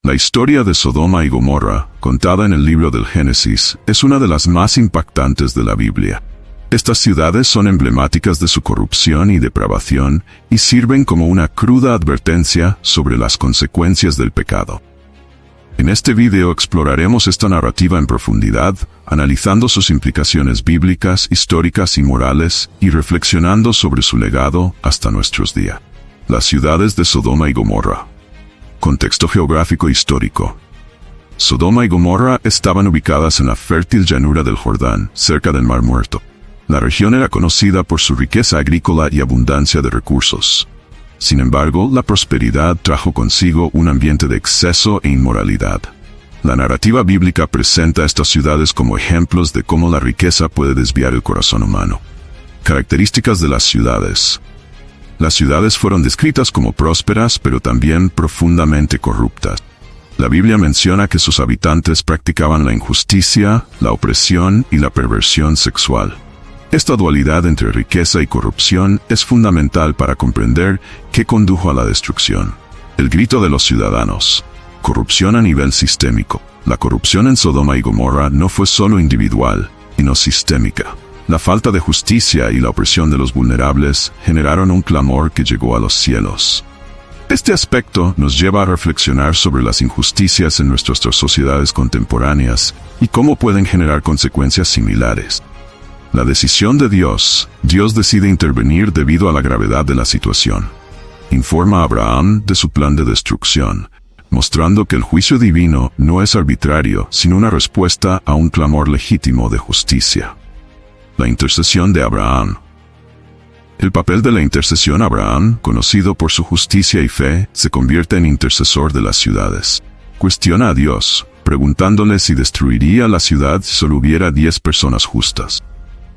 La historia de Sodoma y Gomorra, contada en el libro del Génesis, es una de las más impactantes de la Biblia. Estas ciudades son emblemáticas de su corrupción y depravación y sirven como una cruda advertencia sobre las consecuencias del pecado. En este video exploraremos esta narrativa en profundidad, analizando sus implicaciones bíblicas, históricas y morales, y reflexionando sobre su legado hasta nuestros días. Las ciudades de Sodoma y Gomorra. Contexto geográfico histórico. Sodoma y Gomorra estaban ubicadas en la fértil llanura del Jordán, cerca del Mar Muerto. La región era conocida por su riqueza agrícola y abundancia de recursos. Sin embargo, la prosperidad trajo consigo un ambiente de exceso e inmoralidad. La narrativa bíblica presenta a estas ciudades como ejemplos de cómo la riqueza puede desviar el corazón humano. Características de las ciudades. Las ciudades fueron descritas como prósperas, pero también profundamente corruptas. La Biblia menciona que sus habitantes practicaban la injusticia, la opresión y la perversión sexual. Esta dualidad entre riqueza y corrupción es fundamental para comprender qué condujo a la destrucción. El grito de los ciudadanos. Corrupción a nivel sistémico. La corrupción en Sodoma y Gomorra no fue solo individual, sino sistémica. La falta de justicia y la opresión de los vulnerables generaron un clamor que llegó a los cielos. Este aspecto nos lleva a reflexionar sobre las injusticias en nuestras sociedades contemporáneas y cómo pueden generar consecuencias similares. La decisión de Dios. Dios decide intervenir debido a la gravedad de la situación. Informa a Abraham de su plan de destrucción, mostrando que el juicio divino no es arbitrario, sino una respuesta a un clamor legítimo de justicia. La intercesión de Abraham. El papel de la intercesión. Abraham, conocido por su justicia y fe, se convierte en intercesor de las ciudades. Cuestiona a Dios, preguntándole si destruiría la ciudad si solo hubiera 10 personas justas.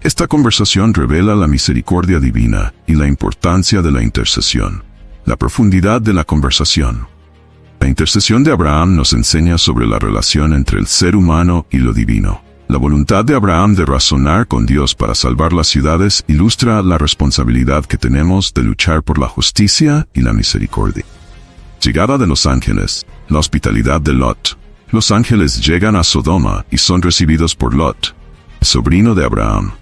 Esta conversación revela la misericordia divina y la importancia de la intercesión. La profundidad de la conversación. La intercesión de Abraham nos enseña sobre la relación entre el ser humano y lo divino. La voluntad de Abraham de razonar con Dios para salvar las ciudades ilustra la responsabilidad que tenemos de luchar por la justicia y la misericordia. Llegada de los ángeles. La hospitalidad de Lot. Los ángeles llegan a Sodoma y son recibidos por Lot, sobrino de Abraham.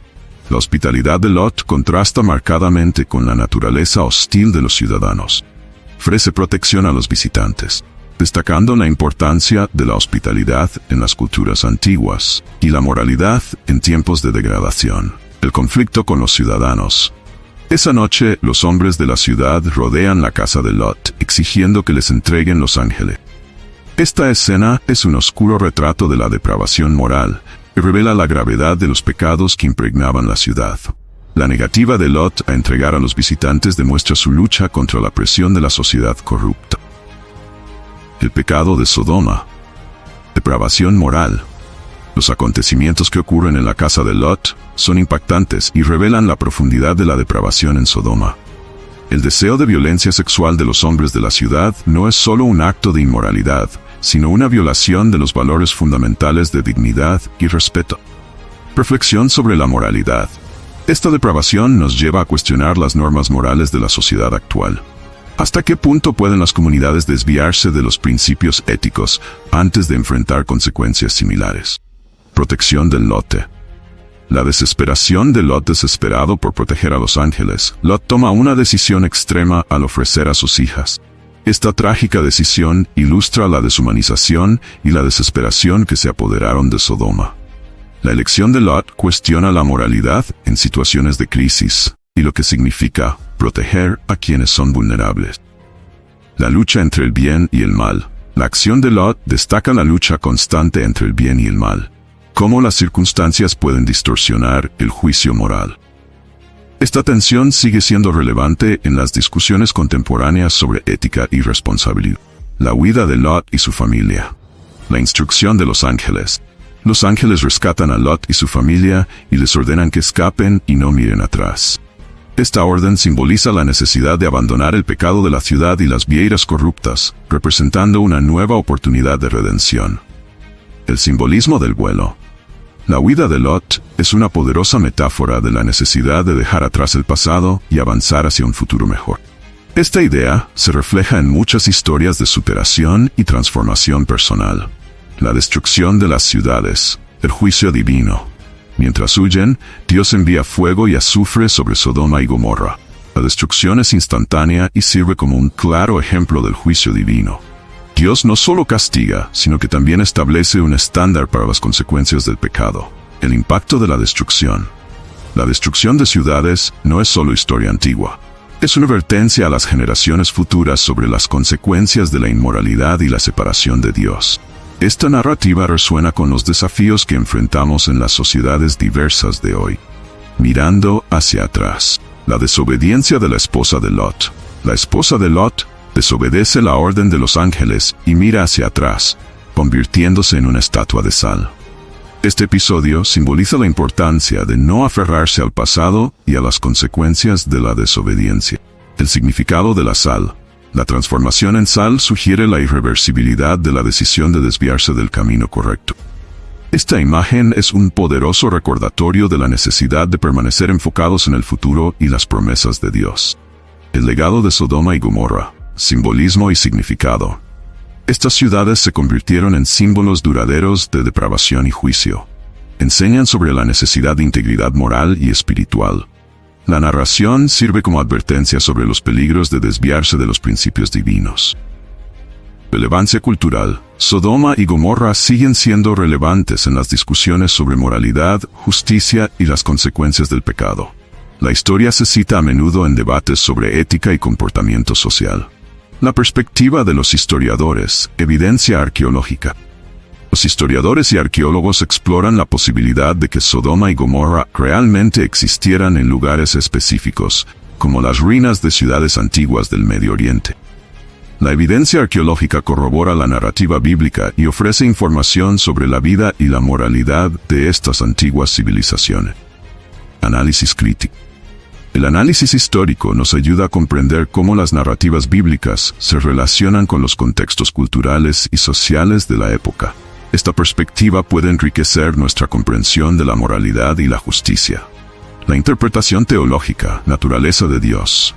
La hospitalidad de Lot contrasta marcadamente con la naturaleza hostil de los ciudadanos. Ofrece protección a los visitantes, destacando la importancia de la hospitalidad en las culturas antiguas y la moralidad en tiempos de degradación. El conflicto con los ciudadanos. Esa noche, los hombres de la ciudad rodean la casa de Lot, exigiendo que les entreguen los ángeles. Esta escena es un oscuro retrato de la depravación moral y revela la gravedad de los pecados que impregnaban la ciudad. La negativa de Lot a entregar a los visitantes demuestra su lucha contra la presión de la sociedad corrupta. El pecado de Sodoma. Depravación moral. Los acontecimientos que ocurren en la casa de Lot son impactantes y revelan la profundidad de la depravación en Sodoma. El deseo de violencia sexual de los hombres de la ciudad no es solo un acto de inmoralidad, sino una violación de los valores fundamentales de dignidad y respeto. Reflexión sobre la moralidad. Esta depravación nos lleva a cuestionar las normas morales de la sociedad actual. ¿Hasta qué punto pueden las comunidades desviarse de los principios éticos antes de enfrentar consecuencias similares? Protección del Lote. La desesperación de Lot. Desesperado por proteger a los ángeles, Lot toma una decisión extrema al ofrecer a sus hijas. Esta trágica decisión ilustra la deshumanización y la desesperación que se apoderaron de Sodoma. La elección de Lot cuestiona la moralidad en situaciones de crisis y lo que significa proteger a quienes son vulnerables. La lucha entre el bien y el mal. La acción de Lot destaca la lucha constante entre el bien y el mal. Cómo las circunstancias pueden distorsionar el juicio moral. Esta tensión sigue siendo relevante en las discusiones contemporáneas sobre ética y responsabilidad. La huida de Lot y su familia. La instrucción de los ángeles. Los ángeles rescatan a Lot y su familia y les ordenan que escapen y no miren atrás. Esta orden simboliza la necesidad de abandonar el pecado de la ciudad y las vieiras corruptas, representando una nueva oportunidad de redención. El simbolismo del vuelo. La huida de Lot es una poderosa metáfora de la necesidad de dejar atrás el pasado y avanzar hacia un futuro mejor. Esta idea se refleja en muchas historias de superación y transformación personal. La destrucción de las ciudades, el juicio divino. Mientras huyen, Dios envía fuego y azufre sobre Sodoma y Gomorra. La destrucción es instantánea y sirve como un claro ejemplo del juicio divino. Dios no solo castiga, sino que también establece un estándar para las consecuencias del pecado. El impacto de la destrucción. La destrucción de ciudades no es solo historia antigua. Es una advertencia a las generaciones futuras sobre las consecuencias de la inmoralidad y la separación de Dios. Esta narrativa resuena con los desafíos que enfrentamos en las sociedades diversas de hoy. Mirando hacia atrás. La desobediencia de la esposa de Lot. La esposa de Lot desobedece la orden de los ángeles y mira hacia atrás, convirtiéndose en una estatua de sal. Este episodio simboliza la importancia de no aferrarse al pasado y a las consecuencias de la desobediencia. El significado de la sal. La transformación en sal sugiere la irreversibilidad de la decisión de desviarse del camino correcto. Esta imagen es un poderoso recordatorio de la necesidad de permanecer enfocados en el futuro y las promesas de Dios. El legado de Sodoma y Gomorra. Simbolismo y significado. Estas ciudades se convirtieron en símbolos duraderos de depravación y juicio. Enseñan sobre la necesidad de integridad moral y espiritual. La narración sirve como advertencia sobre los peligros de desviarse de los principios divinos. Relevancia cultural. Sodoma y Gomorra siguen siendo relevantes en las discusiones sobre moralidad, justicia y las consecuencias del pecado. La historia se cita a menudo en debates sobre ética y comportamiento social. La perspectiva de los historiadores, evidencia arqueológica. Los historiadores y arqueólogos exploran la posibilidad de que Sodoma y Gomorra realmente existieran en lugares específicos, como las ruinas de ciudades antiguas del Medio Oriente. La evidencia arqueológica corrobora la narrativa bíblica y ofrece información sobre la vida y la moralidad de estas antiguas civilizaciones. Análisis crítico. El análisis histórico nos ayuda a comprender cómo las narrativas bíblicas se relacionan con los contextos culturales y sociales de la época. Esta perspectiva puede enriquecer nuestra comprensión de la moralidad y la justicia. La interpretación teológica, naturaleza de Dios.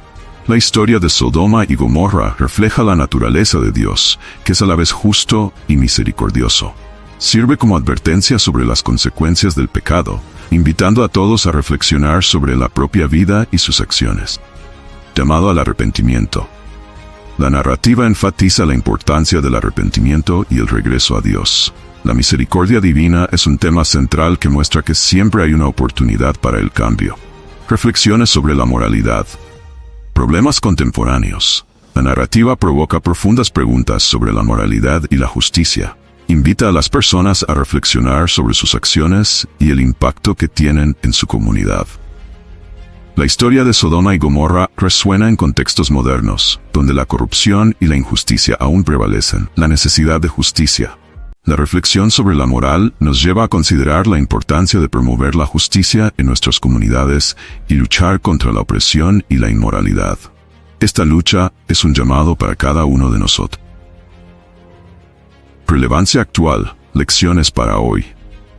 La historia de Sodoma y Gomorra refleja la naturaleza de Dios, que es a la vez justo y misericordioso. Sirve como advertencia sobre las consecuencias del pecado, invitando a todos a reflexionar sobre la propia vida y sus acciones. Llamado al arrepentimiento. La narrativa enfatiza la importancia del arrepentimiento y el regreso a Dios. La misericordia divina es un tema central que muestra que siempre hay una oportunidad para el cambio. Reflexiones sobre la moralidad. Problemas contemporáneos. La narrativa provoca profundas preguntas sobre la moralidad y la justicia. Invita a las personas a reflexionar sobre sus acciones y el impacto que tienen en su comunidad. La historia de Sodoma y Gomorra resuena en contextos modernos, donde la corrupción y la injusticia aún prevalecen. La necesidad de justicia. La reflexión sobre la moral nos lleva a considerar la importancia de promover la justicia en nuestras comunidades y luchar contra la opresión y la inmoralidad. Esta lucha es un llamado para cada uno de nosotros. Relevancia actual. Lecciones para hoy.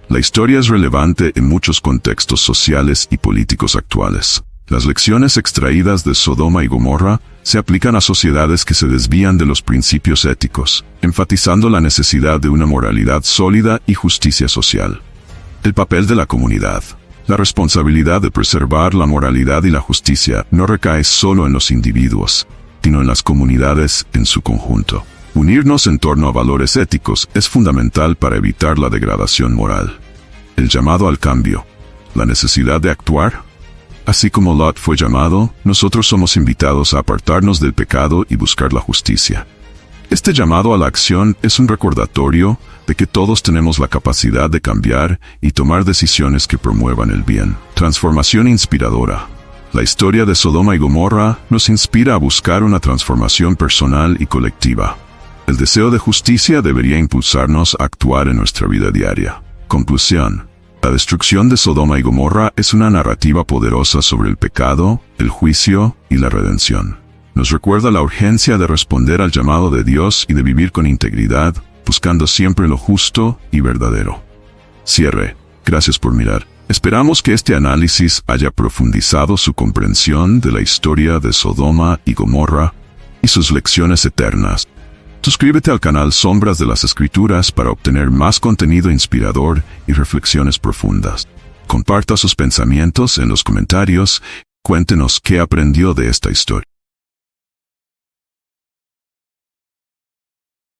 La historia es relevante en muchos contextos sociales y políticos actuales. Las lecciones extraídas de Sodoma y Gomorra se aplican a sociedades que se desvían de los principios éticos, enfatizando la necesidad de una moralidad sólida y justicia social. El papel de la comunidad. La responsabilidad de preservar la moralidad y la justicia no recae solo en los individuos, sino en las comunidades en su conjunto. Unirnos en torno a valores éticos es fundamental para evitar la degradación moral. El llamado al cambio. La necesidad de actuar. Así como Lot fue llamado, nosotros somos invitados a apartarnos del pecado y buscar la justicia. Este llamado a la acción es un recordatorio de que todos tenemos la capacidad de cambiar y tomar decisiones que promuevan el bien. Transformación inspiradora. La historia de Sodoma y Gomorra nos inspira a buscar una transformación personal y colectiva. El deseo de justicia debería impulsarnos a actuar en nuestra vida diaria. Conclusión. La destrucción de Sodoma y Gomorra es una narrativa poderosa sobre el pecado, el juicio y la redención. Nos recuerda la urgencia de responder al llamado de Dios y de vivir con integridad, buscando siempre lo justo y verdadero. Cierre. Gracias por mirar. Esperamos que este análisis haya profundizado su comprensión de la historia de Sodoma y Gomorra y sus lecciones eternas. Suscríbete al canal Sombras de las Escrituras para obtener más contenido inspirador y reflexiones profundas. Comparta sus pensamientos en los comentarios. Cuéntenos qué aprendió de esta historia.